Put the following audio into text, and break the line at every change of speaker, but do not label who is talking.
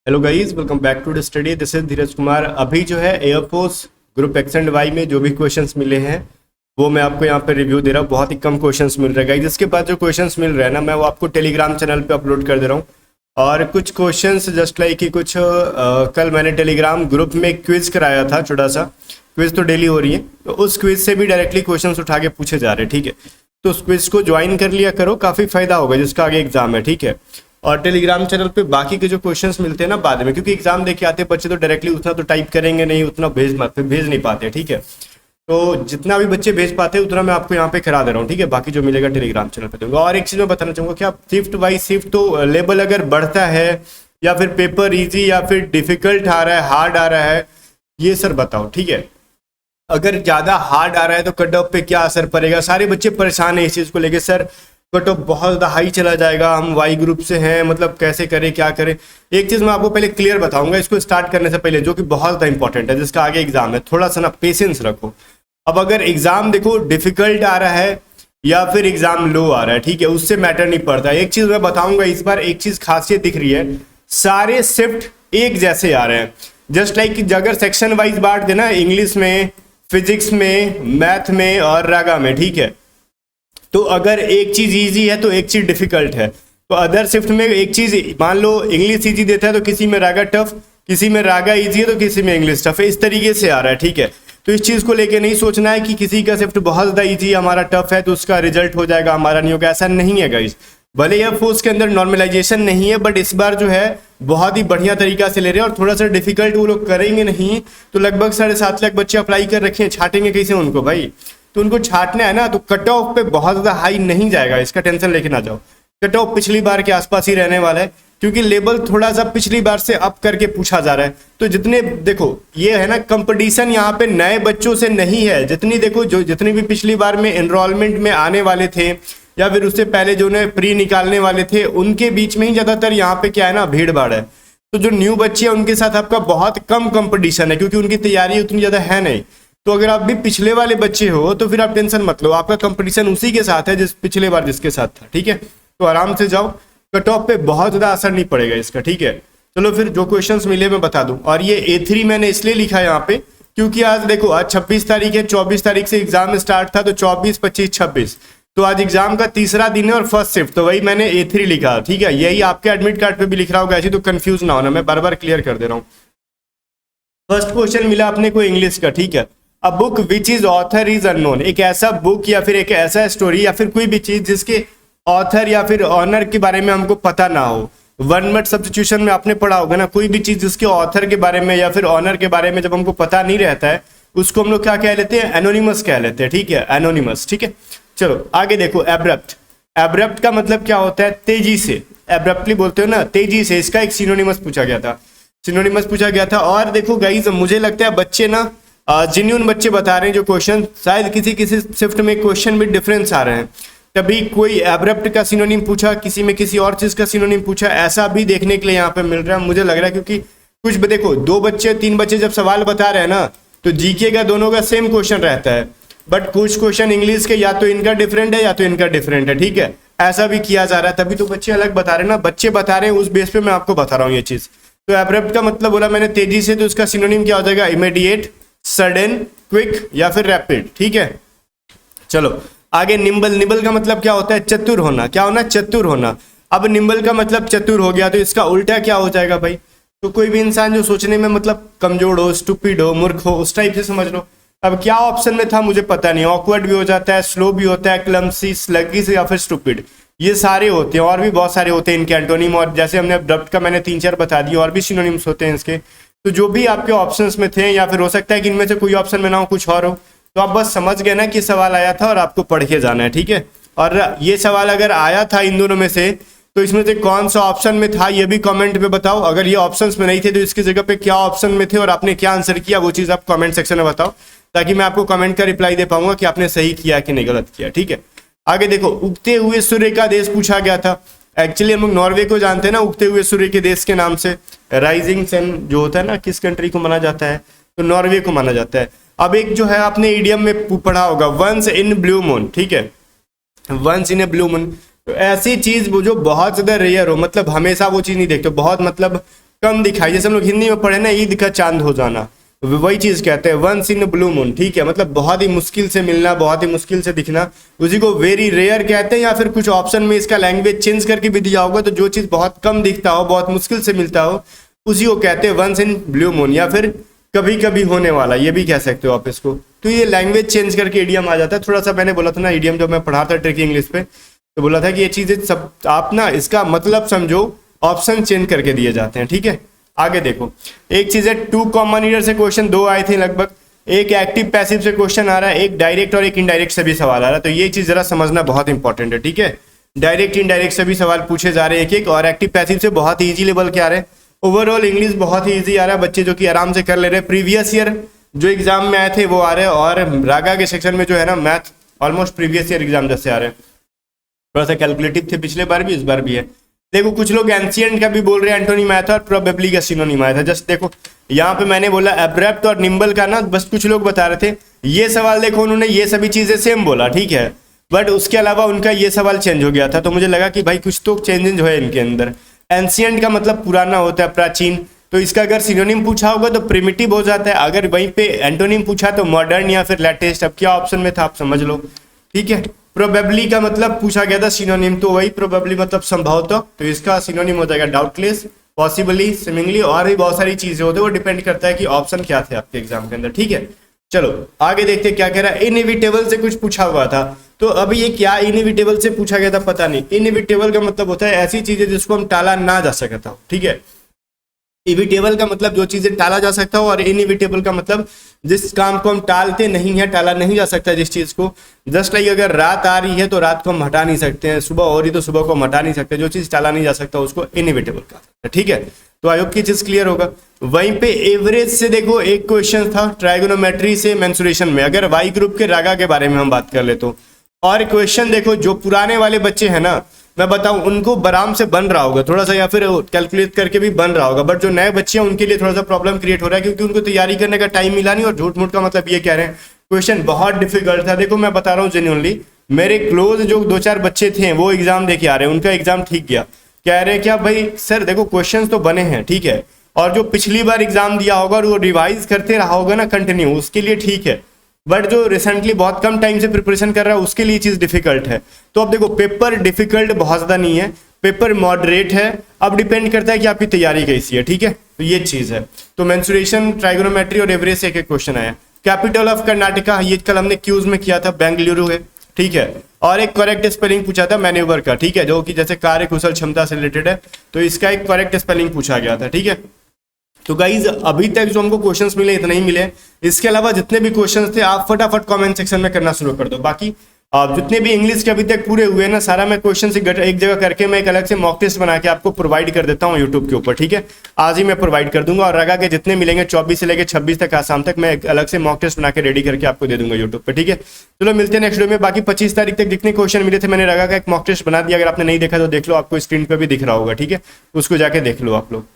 Hello guys, welcome back to the study. This is Dheeraj Kumar. अभी जो है air force group X and Y में जो भी क्वेश्चंस मिले हैं वो मैं आपको यहाँ पे रिव्यू दे रहा हूँ। बहुत ही कम क्वेश्चंस मिल रहे हैं गाइस। इसके बाद जो क्वेश्चंस मिल रहे हैं ना, मैं वो आपको टेलीग्राम चैनल पे अपलोड कर दे रहा हूँ। और कुछ क्वेश्चंस जस्ट लाइक कि कुछ कल मैंने टेलीग्राम ग्रुप में क्विज कराया था, छोटा सा क्विज तो डेली हो रही है, तो उस क्विज से भी डायरेक्टली क्वेश्चंस उठा के पूछे जा रहे हैं। ठीक है, तो उस क्विज को ज्वाइन कर लिया करो, काफ़ी फायदा होगा जिसका आगे एग्जाम है। ठीक है, और टेलीग्राम चैनल पे बाकी के जो क्वेश्चंस मिलते हैं ना बाद में, क्योंकि एग्जाम देके आते बच्चे तो डायरेक्टली उतना तो टाइप करेंगे नहीं, उतना भेज नहीं पाते। ठीक है, तो जितना भी बच्चे भेज पाते हैं उतना मैं आपको यहाँ पे करा दे रहा हूँ। ठीक है, बाकी जो मिलेगा टेलीग्राम चैनल पे दूंगा। और एक चीज़ मैं बताना चाहूँगा कि आप शिफ्ट बाई शिफ्ट तो लेवल अगर बढ़ता है या फिर पेपर ईजी या फिर डिफिकल्ट आ रहा है, हार्ड आ रहा है, ये सर बताओ। ठीक है, अगर ज़्यादा हार्ड आ रहा है तो कट ऑफ पे क्या असर पड़ेगा? सारे बच्चे परेशान है इस चीज़ को लेके, सर कट ऑफ बहुत ज़्यादा हाई चला जाएगा, हम वाई ग्रुप से हैं, मतलब कैसे करें क्या करें। एक चीज़ मैं आपको पहले क्लियर बताऊंगा इसको स्टार्ट करने से पहले, जो कि बहुत ज़्यादा इंपॉर्टेंट है, जिसका आगे एग्जाम है। थोड़ा सा ना पेशेंस रखो। अब अगर एग्जाम देखो डिफिकल्ट आ रहा है या फिर एग्जाम लो आ रहा है, ठीक है, उससे मैटर नहीं पड़ता। एक चीज़ मैं बताऊंगा इस बार, एक चीज़ खासियत दिख रही है, सारे शिफ्ट एक जैसे आ रहे हैं। जस्ट लाइक कि अगर सेक्शन वाइज बांट देना, इंग्लिश में, फिजिक्स में, मैथ में और रागा में, ठीक है, तो अगर एक चीज इजी है तो एक चीज डिफिकल्ट है। तो अदर शिफ्ट में एक चीज, मान लो इंग्लिश इजी देता है तो किसी में रागा टफ, किसी में रागा इजी है तो किसी में इंग्लिश टफ है, इस तरीके से आ रहा है। ठीक है, तो इस चीज को लेके नहीं सोचना है कि किसी का शिफ्ट बहुत ज्यादा इजी हमारा टफ है तो उसका रिजल्ट हो जाएगा, हमारा नहीं होगा, ऐसा नहीं है गाइस। भले एयर फोर्स के अंदर नॉर्मलाइजेशन नहीं है, बट इस बार जो है बहुत ही बढ़िया तरीका से ले रहे हैं। और थोड़ा सा डिफिकल्ट वो लोग करेंगे नहीं तो लगभग 7.5 लाख बच्चे अप्लाई कर रखे हैं, छाटेंगे कैसे उनको भाई? तो उनको छाटना है ना, तो कट ऑफ पे बहुत ज्यादा हाई नहीं जाएगा, इसका टेंशन लेके ना जाओ। कट ऑफ पिछली बार के आसपास ही रहने वाला है, क्योंकि लेवल थोड़ा सा पिछली बार से अप करके पूछा जा रहा है। तो जितने देखो ये है ना, कंपटीशन यहाँ पे नए बच्चों से नहीं है। जितनी देखो जो जितने भी पिछली बार में एनरोलमेंट में आने वाले थे या फिर उससे पहले जो उन्हें प्री निकालने वाले थे, उनके बीच में ही ज्यादातर यहाँ पे क्या है ना, भीड़ भाड़ है। तो जो न्यू बच्चे हैं उनके साथ आपका बहुत कम कंपटीशन है, क्योंकि उनकी तैयारी उतनी ज्यादा है नहीं। तो अगर आप भी पिछले वाले बच्चे हो तो फिर आप टेंशन मत लो, आपका कंपटीशन उसी के साथ है जिस पिछले बार जिसके साथ था। ठीक है, तो आराम से जाओ, कट ऑफ पे बहुत ज़्यादा असर नहीं पड़ेगा इसका। ठीक है, चलो फिर जो क्वेश्चंस मिले मैं बता दूं। और ये A3 मैंने इसलिए लिखा है यहाँ पे क्योंकि आज देखो, आज 26 तारीख है, 24 तारीख से एग्जाम स्टार्ट था, तो 24, 25, 26 तो आज एग्जाम का तीसरा दिन है और फर्स्ट शिफ्ट, तो वही मैंने A3 लिखा। ठीक है, यही आपके एडमिट कार्ड पे भी लिख रहा होगा, ऐसी तो कंफ्यूज ना होना, मैं बार बार क्लियर कर दे रहा हूँ। फर्स्ट क्वेश्चन मिला अपने को इंग्लिश का। ठीक है, a book which is author is unknown, एक ऐसा बुक या फिर एक ऐसा स्टोरी या फिर कोई भी चीज जिसके ऑथर या फिर ऑनर के बारे में हमको पता ना हो। वन वर्ड सब्स्टिट्यूशन में आपने पढ़ा होगा ना, कोई भी चीज जिसके ऑथर के बारे में या फिर ऑनर के बारे में जब हमको पता नहीं रहता है उसको हम लोग क्या कह लेते हैं? एनोनिमस कह लेते हैं। ठीक है, एनोनिमस। ठीक है, चलो आगे देखो। एब्रप्ट, एब्रप्ट का मतलब क्या होता है? तेजी से, एब्रप्टली बोलते हो ना, तेजी से। इसका एक सिनोनिमस पूछा गया था, सिनोनिमस पूछा गया था। और देखो गाइस, मुझे लगता है बच्चे ना जेन्युइन बच्चे बता रहे हैं जो क्वेश्चन, शायद किसी किसी शिफ्ट में क्वेश्चन में डिफरेंस आ रहे हैं। कभी कोई एब्रप्ट का सिनोनिम पूछा, किसी में किसी और चीज का सिनोनिम पूछा, ऐसा भी देखने के लिए यहाँ पे मिल रहा है मुझे लग रहा है। क्योंकि कुछ देखो, 2 बच्चे 3 बच्चे जब सवाल बता रहे हैं ना, तो जीके का दोनों का सेम क्वेश्चन रहता है, बट कुछ क्वेश्चन इंग्लिश के या तो इनका डिफरेंट है या तो इनका डिफरेंट है। ठीक है, ऐसा भी किया जा रहा है, तभी तो बच्चे अलग बता रहे हैं ना, बच्चे बता रहे हैं उस बेस पे मैं आपको बता रहा हूँ ये चीज। तो एब्रप्ट का मतलब बोला मैंने तेजी से, तो उसका सिनोनिम क्या हो जाएगा? इमीडिएट, सडन, क्विक या फिर रैपिड। ठीक है, चलो आगे। निम्बल, निम्बल का मतलब क्या होता है? चतुर होना। क्या होना? चतुर होना। अब निम्बल का मतलब चतुर हो गया, तो इसका उल्टा क्या हो जाएगा भाई? तो कोई भी इंसान जो सोचने में मतलब कमजोर हो, स्टूपिड हो, मूर्ख हो, उस टाइप से समझ लो। अब क्या ऑप्शन में था मुझे पता नहीं, ऑकवर्ड भी हो जाता है, स्लो भी होता है, क्लमसी, स्लगिश या फिर स्टूपिड, ये सारे होते हैं। और भी बहुत सारे होते हैं इनके एंटोनिम, और जैसे हमने एब्रप्ट का मैंने 3-4 बता दिए, और भी सिनोनिम्स होते हैं इसके। तो जो भी आपके ऑप्शंस में थे, या फिर हो सकता है कि इनमें से कोई ऑप्शन में ना हो, कुछ और हो, तो आप बस समझ गए ना कि सवाल आया था और आपको पढ़ के जाना है। ठीक है, और ये सवाल अगर आया था इन दोनों में से, तो इसमें से कौन सा ऑप्शन में था ये भी कमेंट में बताओ। अगर ये ऑप्शंस में नहीं थे तो इसकी जगह पे क्या ऑप्शन में थे और आपने क्या आंसर किया, वो चीज़ आप कमेंट सेक्शन में बताओ, ताकि मैं आपको कमेंट का रिप्लाई दे पाऊंगा कि आपने सही किया कि नहीं गलत किया। ठीक है, आगे देखो। उगते हुए सूर्य का देश पूछा गया था। एक्चुअली हम लोग नॉर्वे को जानते हैं ना उगते हुए सूर्य के देश के नाम से, राइजिंग सन जो होता है ना, किस कंट्री को माना जाता है? तो नॉर्वे को माना जाता है। अब एक जो है आपने ईडियम में पढ़ा होगा, वंस इन ब्लू मून। ठीक है, once in a blue moon, तो ऐसी चीज वो जो बहुत ज्यादा रेयर हो, मतलब हमेशा वो चीज नहीं देखते, बहुत मतलब कम दिखाई, जैसे हम लोग हिंदी में पढ़े ना ईद का चांद हो जाना, वही चीज कहते हैं वंस इन ब्लू मून, ठीक है, मतलब बहुत ही मुश्किल से मिलना, बहुत ही मुश्किल से दिखना, उसी को वेरी रेयर कहते हैं। या फिर कुछ ऑप्शन में इसका लैंग्वेज चेंज करके भी दिया होगा, तो जो चीज बहुत कम दिखता हो, बहुत मुश्किल से मिलता हो, उसी को कहते हैं वंस इन ब्लू मून, या फिर कभी कभी होने वाला, ये भी कह सकते हो आप इसको। तो ये लैंग्वेज चेंज करके इडियम आ जाता है। थोड़ा सा मैंने बोला था ना इडियम जब मैं पढ़ा था ट्रिकी इंग्लिश पे, तो बोला था कि ये चीजें सब आप ना इसका मतलब समझो, ऑप्शन चेंज करके दिए जाते हैं, ठीक है। आगे देखो, एक चीज है 2 कॉमन ईयर से क्वेश्चन 2 आए थे लगभग, एक एक्टिव पैसिव से क्वेश्चन आ रहा है, एक डायरेक्ट और एक इनडायरेक्ट से भी सवाल आ रहा है। तो ये चीज जरा समझना बहुत इंपॉर्टेंट है, ठीक है। डायरेक्ट इनडायरेक्ट से भी सवाल पूछे जा रहे हैं एक एक, और एक्टिव पैसिव से बहुत ही ईजी लेवल के आ रहे हैं। ओवरऑल इंग्लिश बहुत ही ईजी आ रहा है, बच्चे जो कि आराम से कर ले रहे हैं। प्रीवियस ईयर जो एग्जाम में आए थे वो आ रहे हैं, और रागा के सेक्शन में जो है ना math almost previous year exam जैसे आ रहे हैं। थोड़ा सा कैलकुलेटिव थे पिछले बार भी, इस बार भी है। देखो कुछ लोग एंशिएंट का भी बोल रहे हैं एंटोनिम आया था, और प्रोबेबली का सिनोनिम आया था। जस्ट देखो यहाँ पे मैंने बोला एब्रप्ट और निम्बल का ना, बस कुछ लोग बता रहे थे। ये सवाल देखो उन्होंने ये सभी चीजें सेम बोला, ठीक है, बट उसके अलावा उनका ये सवाल चेंज हो गया था। तो मुझे लगा कि भाई कुछ तो चेंजेस है इनके अंदर। एंशिएंट का मतलब पुराना होता है, प्राचीन, तो इसका अगर सिनोनिम पूछा होगा तो प्रिमिटिव हो जाता है। अगर वहीं पे एंटोनिम पूछा तो मॉडर्न या फिर लेटेस्ट। अब क्या ऑप्शन में था आप समझ लो, ठीक है। प्रोबेबली का मतलब पूछा गया था सिनोनिम, तो वही प्रोबेबली मतलब संभवतः, तो इसका सिनोनिम हो जाएगा डाउटलेस, पॉसिबली, सिमिंगली, और भी बहुत सारी चीजें होती है, वो डिपेंड करता है कि ऑप्शन क्या थे आपके एग्जाम के अंदर, ठीक है। चलो आगे देखते हैं क्या कह रहा है। इनएविटेबल से कुछ पूछा हुआ था, तो अभी ये क्या इनएविटेबल से पूछा गया था पता नहीं। इनएविटेबल का मतलब होता है ऐसी चीजें जिसको हम टाला ना जा सकता हो, ठीक है। इविटेबल का मतलब जो चीजें टाला जा सकता हो, और इनइविटेबल का मतलब जिस काम को हम टालते नहीं है, टाला नहीं जा सकता जिस चीज को। जस्ट लाइक अगर रात आ रही है तो रात को हम हटा नहीं सकते हैं, सुबह हो रही तो सुबह को हम हटा नहीं सकते। जो चीज टाला नहीं जा सकता उसको इनइविटेबल कहा जाता है, ठीक है। तो आई होप की चीज क्लियर होगा। वहीं पे एवरेज से देखो एक क्वेश्चन था ट्राइगोनोमेट्री से मेंसुरेशन में, अगर वाई ग्रुप के रागा के बारे में हम बात कर ले तो। और क्वेश्चन देखो जो पुराने वाले बच्चे हैं ना, मैं बताऊं उनको आराम से बन रहा होगा थोड़ा सा, या फिर कैलकुलेट करके भी बन रहा होगा, बट जो नए बच्चे हैं उनके लिए थोड़ा सा प्रॉब्लम क्रिएट हो रहा है, क्योंकि उनको तैयारी करने का टाइम मिला नहीं। और झूठ मूठ का मतलब ये कह रहे हैं क्वेश्चन बहुत डिफिकल्ट था। देखो मैं बता रहा हूँ जेन्युइनली, मेरे क्लोज जो 2-4 बच्चे थे वो एग्जाम देके आ रहे हैं, उनका एग्जाम ठीक गया। कह रहे हैं क्या भाई सर देखो क्वेश्चन तो बने हैं, ठीक है, और जो पिछली बार एग्जाम दिया होगा और वो रिवाइज करते रहा होगा ना कंटिन्यू, उसके लिए ठीक है, बट जो रिसेंटली बहुत कम टाइम से प्रिपरेशन कर रहा है उसके लिए चीज डिफिकल्ट है। तो अब देखो पेपर डिफिकल्ट बहुत ज्यादा नहीं है, पेपर मॉडरेट है, अब डिपेंड करता है कि आपकी तैयारी कैसी है, ठीक है। तो ये चीज है। तो मेंसुरेशन, ट्राइगोनोमेट्री और एवरेज से एक क्वेश्चन आया। कैपिटल ऑफ कर्नाटका, ये कल हमने क्यूज में किया था, बेंगलुरु है, ठीक है। और एक करेक्ट स्पेलिंग पूछा था मैन्यूवर का, ठीक है, जो कि जैसे कार्य कुशल क्षमता से रिलेटेड है, तो इसका एक करेक्ट स्पेलिंग पूछा गया था, ठीक है। तो गाइज अभी तक जो हमको क्वेश्चंस मिले इतने ही मिले, इसके अलावा जितने भी क्वेश्चंस थे आप फटाफट कमेंट सेक्शन में करना शुरू कर दो। बाकी जितने भी इंग्लिश के अभी तक पूरे हुए ना, सारा मैं क्वेश्चन एक जगह करके मैं एक अलग से मॉक टेस्ट बना के आपको प्रोवाइड कर देता हूँ यूट्यूब के ऊपर, ठीक है। आज ही मैं प्रोवाइड कर दूंगा, और रगा के जितने मिलेंगे 24 से लेकर 26 तक आज शाम तक मैं एक अलग से मॉक टेस्ट बना के रेडी करके आपको दे दूंगा यूट्यूब पर, ठीक है। चलो मिलते हैं नेक्स्ट वीडियो में। बाकी 25 तारीख तक जितने क्वेश्चन मिले थे मैंने रगा का एक मॉक टेस्ट बना दिया, अगर आपने नहीं देखा तो देख लो, आपको स्क्रीन पर भी दिख रहा होगा, ठीक है, उसको जाके देख लो आप लोग।